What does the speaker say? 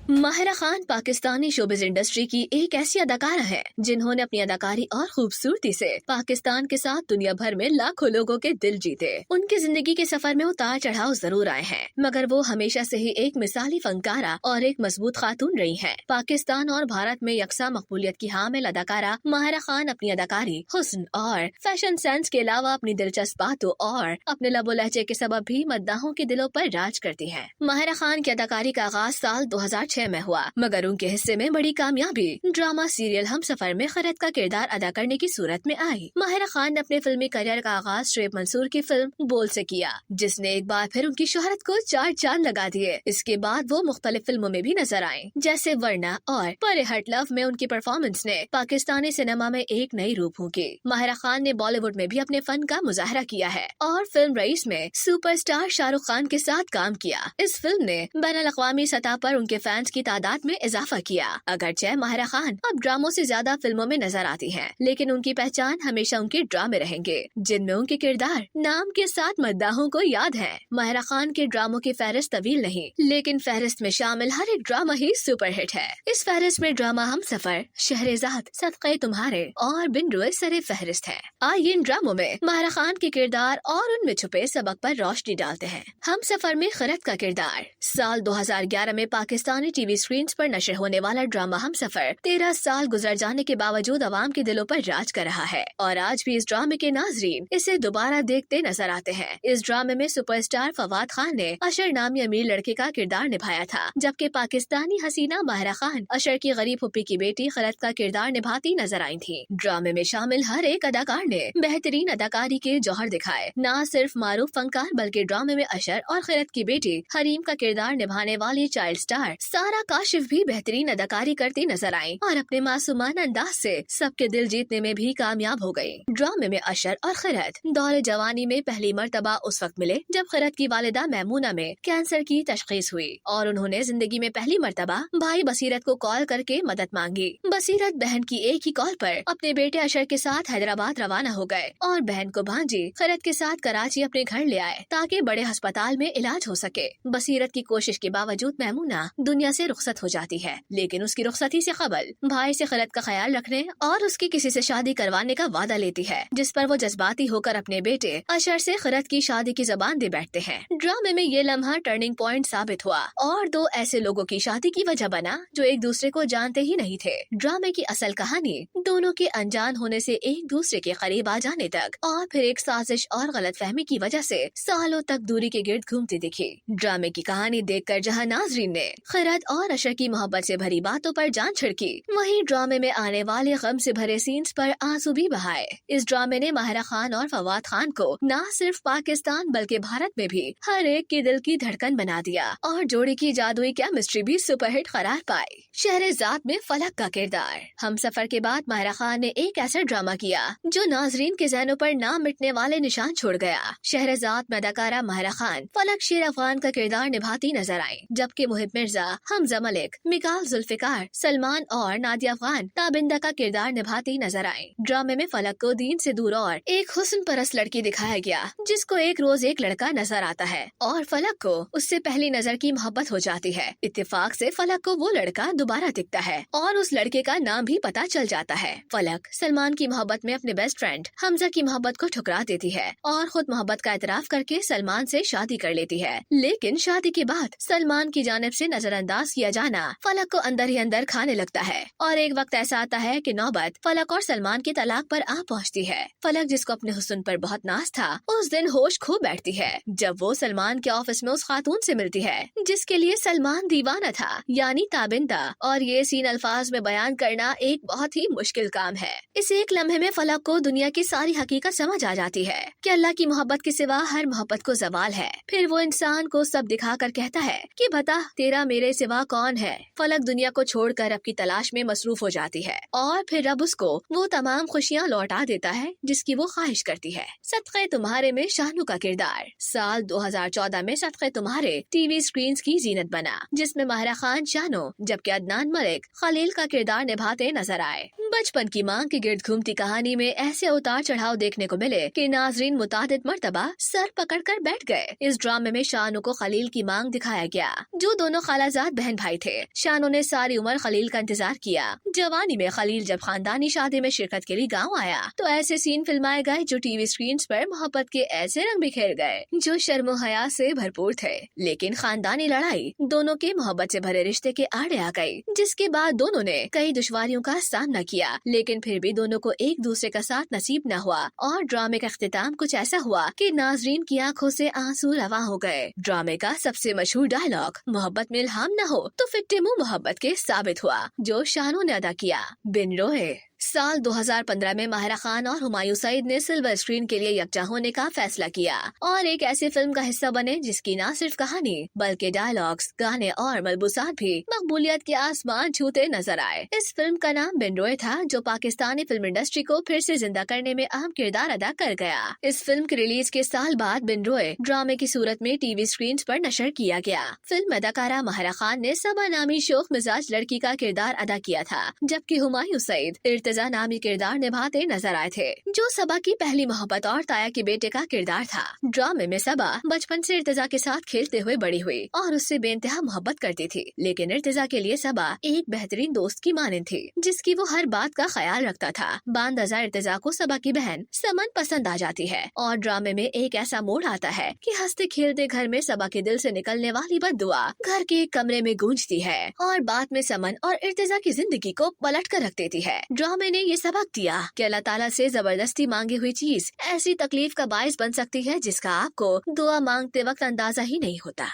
Mahira Khan Pakistani showbiz industry की एक ऐसी अदाकारा है जिन्होंने अपनी अदाकारी और खूबसूरती से पाकिस्तान के साथ दुनिया भर में लाखों लोगों के दिल जीते। उनकी जिंदगी के सफर में उतार चढ़ाव जरूर आए हैं, मगर वो हमेशा से ही एक मिसाली फनकारा और एक मजबूत खातून रही हैं। पाकिस्तान और भारत में यकसा मकबूलियत की हामिल अदाकारा माहिरा खान अपनी अदाकारी, हुस्न और फैशन सेंस के अलावा अपनी दिलचस्प बातों और अपने लबो लहजे के सबब भी मद्दाहों के दिलों पर राज करती हैं। माहिरा खान की अदाकारी का आगाज साल 2006 में हुआ, मगर उनके हिस्से में बड़ी कामयाबी ड्रामा सीरियल हमसफर में खैरत का किरदार अदा करने की सूरत में आई। माहिरा खान ने अपने फिल्मी करियर का आगाज शुएब मंसूर की फिल्म बोल से किया, जिसने एक बार फिर उनकी शोहरत को चार चांद लगा दिए। इसके बाद वो मुख्तलिफ फिल्मों में भी नजर आए, जैसे वरना और परे हट लव में उनकी परफॉर्मेंस ने पाकिस्तानी सिनेमा में एक नई रूप फूंकी। माहिरा खान ने बॉलीवुड में भी अपने फन का मुजाहरा किया है और फिल्म रईस में सुपरस्टार शाहरुख खान के साथ काम किया। इस फिल्म ने बैनुल अक़वामी सतह पर उनके फैंस की तादाद में इजाफा किया। अगरचे माहिरा खान अब ड्रामों से ज्यादा फिल्मों में नजर आती हैं, लेकिन उनकी पहचान हमेशा उनके ड्रामे रहेंगे, जिनमें उनके किरदार नाम के साथ मद्दाहों को याद है। माहिरा खान के ड्रामों की फहरिस्त तवील नहीं, लेकिन फहरिस्त में शामिल हर एक ड्रामा ही सुपरहिट है। इस फहरिस्त में ड्रामा हमसफर, शहरेज़ाद, सदक़े तुम्हारे और बिन रुए सरे फहरिस्त है। आइए इन ड्रामों में माहिरा खान के किरदार और उनमें छुपे सबक पर रोशनी डालते हैं। हमसफर में खैरत का किरदार। साल 2011 में पाकिस्तानी टीवी स्क्रीन पर नशर होने वाला ड्रामा हमसफर 13 साल गुजर जाने के बावजूद आवाम के दिलों पर राज कर रहा है और आज भी इस ड्रामे के नाजरीन इसे दोबारा देखते नजर आते हैं। इस ड्रामे में सुपरस्टार फवाद खान ने अशर नामी अमीर लड़के का किरदार निभाया था, जबकि पाकिस्तानी हसीना माहिरा खान अशर की गरीब फुप्पी की बेटी खैरत का किरदार निभाती नजर आई थी। ड्रामे में शामिल हर एक अदाकार ने बेहतरीन अदाकारी के जौहर दिखाए। न सिर्फ मारूफ फनकार बल्कि ड्रामे में अशर और खैरत की बेटी हरीम का किरदार निभाने वाली चाइल्ड स्टार सारा काशिफ भी बेहतरीन अदाकारी करती नजर आई और अपने मासूमाना अंदाज से सबके दिल जीतने में भी कामयाब हो गयी। ड्रामे में अशर और खैरत दौरे जवानी में पहली मर्तबा उस वक्त मिले जब खैरत की वालिदा मैमूना में कैंसर की तशखीस हुई और उन्होंने जिंदगी में पहली मर्तबा भाई बसीरत को कॉल करके मदद मांगी। बसीरत बहन की एक ही कॉल पर अपने बेटे अशर के साथ हैदराबाद रवाना हो गए और बहन को भांजी खैरत के साथ कराची अपने घर ले आए ताकि बड़े अस्पताल में इलाज हो सके। बसीरत की कोशिश के बावजूद मैमूना दुनिया से रुखसत हो जाती है, लेकिन उसकी रुखसती से कबल भाई से खैरत का ख्याल रखने और उसकी किसी से शादी करवाने का वादा लेती है, जिस पर वो जज्बाती होकर अपने बेटे अशर से खैरत की शादी की ज़बान दे बैठते हैं। ड्रामे में ये लम्हा टर्निंग पॉइंट साबित हुआ और दो ऐसे लोगों की शादी की वजह बना जो एक दूसरे को जानते ही नहीं थे। ड्रामे की असल कहानी दोनों के अनजान होने से एक दूसरे के करीब आ जाने तक और फिर एक साजिश और गलतफहमी की वजह से सालों तक दूरी के गिर्द घूमती दिखी। ड्रामे की कहानी देखकर जहां नाजरीन ने खैरत और अशर की मोहब्बत से भरी बातों पर जान छिड़की, वहीं ड्रामे में आने वाले गम से भरे सीन्स पर आंसू भी बहाए। इस ड्रामे ने माहिरा खान और फवाद खान को न सिर्फ पाकिस्तान बल्कि भारत में भी हर एक के दिल की धड़कन बना दिया और जोड़ी की जादुई केमिस्ट्री भी सुपरहिट करार पाई। शहरेज़ाद में फलक का किरदार। हमसफर के बाद माहिरा खान ने एक ऐसा ड्रामा किया जो नाजरीन के ज़हनों पर ना मिटने वाले निशान छोड़ गया। शहरेज़ाद में अदाकारा माहिरा खान फलक शेर अफगान का किरदार निभाती नजर आई, जबकि मुहिब मिर्जा, हमजा मलिक, मिकाल जुल्फिकार, सलमान और नादिया अफगान ताबिंदा का किरदार निभाती नजर आई। ड्रामे में फलक को दीन से दूर और एक हुस्न परस्त लड़की दिखाया गया, जिसको एक रोज एक लड़का नजर आता है और फलक को उससे पहली नजर की मोहब्बत हो जाती है। इत्तेफाक से फलक को वो लड़का दोबारा दिखता है और उस लड़के का नाम भी पता चल जाता है। फलक सलमान की मोहब्बत में अपने बेस्ट फ्रेंड हमजा की मोहब्बत को ठुकरा देती है और खुद मोहब्बत का एतराफ करके सलमान से शादी कर लेती है, लेकिन शादी के बाद सलमान की जानिब से नजरअंदाज किया जाना फलक को अंदर ही अंदर खाने लगता है और एक वक्त ऐसा आता है कि नौबत फलक और सलमान की तलाक पर आ पहुंचती है। फलक, जिसको अपने हुस्न पर बहुत नाज था, उस दिन होश खो बैठती है जब वो सलमान के ऑफिस में उस खातून से मिलती है जिसके लिए सलमान दीवाना था, यानी ताबिंदा। और ये सीन अल्फाज में बयान करना एक बहुत ही मुश्किल काम है। इस एक लम्हे में फलक को दुनिया की सारी हकीकत समझ आ जाती है कि अल्लाह की मोहब्बत के सिवा हर मोहब्बत को जवाल है। फिर वो इंसान को सब दिखा कर कहता है कि बता तेरा मेरे सिवा कौन है। फलक दुनिया को छोड़कर रब की तलाश में मसरूफ हो जाती है और फिर रब उसको वो तमाम खुशियाँ लौटा देता है जिसकी वो ख्वाहिश करती है। सदक़े तुम्हारे में शाहनू का किरदार। साल 2014 में सदक़े तुम्हारे टीवी स्क्रीन की जीनत बना, जिसमें माहिरा खान शाहनू जबकि अदनान मलिक खलील का किरदार निभाते नजर आए। बचपन की मांग के गिर्द घूमती कहानी में ऐसे उतार चढ़ाव देखने को मिले कि नाजरीन मुतादिद मर्तबा सर पकड़कर बैठ गए। इस ड्रामे में शानू को खलील की मांग दिखाया गया, जो दोनों खालाजाद बहन भाई थे। शानू ने सारी उम्र खलील का इंतजार किया। जवानी में खलील जब खानदानी शादी में शिरकत के लिए गाँव आया तो ऐसे सीन फिल्माए गए जो टीवी स्क्रीन पर मोहब्बत के ऐसे रंग बिखेर गए जो शर्मो हया से भरपूर थे। लेकिन खानदानी लड़ाई दोनों के मोहब्बत से भरे रिश्ते के आड़े आ गई, जिसके बाद दोनों ने कई दुश्वारियों का सामना किया। लेकिन फिर भी दोनों को एक दूसरे का साथ नसीब न हुआ और ड्रामे का इख्तिताम कुछ ऐसा हुआ कि नाजरीन की आंखों से आंसू रवा हो गए। ड्रामे का सबसे मशहूर डायलॉग मोहब्बत में इल्हाम न हो तो फिट्टे मुंह मोहब्बत के साबित हुआ, जो शानू ने अदा किया। बिन रोए। साल 2015 में माहिरा खान और हुमायूं सईद ने सिल्वर स्क्रीन के लिए यकजा होने का फैसला किया और एक ऐसी फिल्म का हिस्सा बने जिसकी न सिर्फ कहानी बल्कि डायलॉग्स, गाने और मलबूसात भी मकबूलियत के आसमान छूते नजर आए। इस फिल्म का नाम बिन रोए था, जो पाकिस्तानी फिल्म इंडस्ट्री को फिर से जिंदा करने में अहम किरदार अदा कर गया। इस फिल्म के रिलीज के साल बाद बिन रोए ड्रामे की सूरत में टीवी स्क्रीन पर नशर किया गया। फिल्म अदाकारा माहिरा खान ने सबा नामी शोख मिजाज लड़की का किरदार अदा किया था, जबकि हुमायूं सईद इर्तिजा नामी किरदार निभाते नजर आए थे, जो सबा की पहली मोहब्बत और ताया के बेटे का किरदार था। ड्रामे में सबा बचपन से इर्तिजा के साथ खेलते हुए बड़ी हुई और उससे बेइंतहा मोहब्बत करती थी। लेकिन इर्तिजा के लिए सबा एक बेहतरीन दोस्त की मानंद थी, जिसकी वो हर बात का ख्याल रखता था। बांदजा इर्तिजा को सबा की बहन समन पसंद आ जाती है और ड्रामे में एक ऐसा मोड़ आता है कि हंसते खेलते घर में सबा के दिल से निकलने वाली बद्दुआ घर के एक कमरे में गूंजती है और बाद में समन और इर्तिजा की जिंदगी को पलट कर रख देती है। ड्रामे ने ये सबक दिया कि अल्लाह ताला से जबरदस्ती मांगी हुई चीज ऐसी तकलीफ का बायस बन सकती है जिसका आपको दुआ मांगते वक्त अंदाजा ही नहीं होता।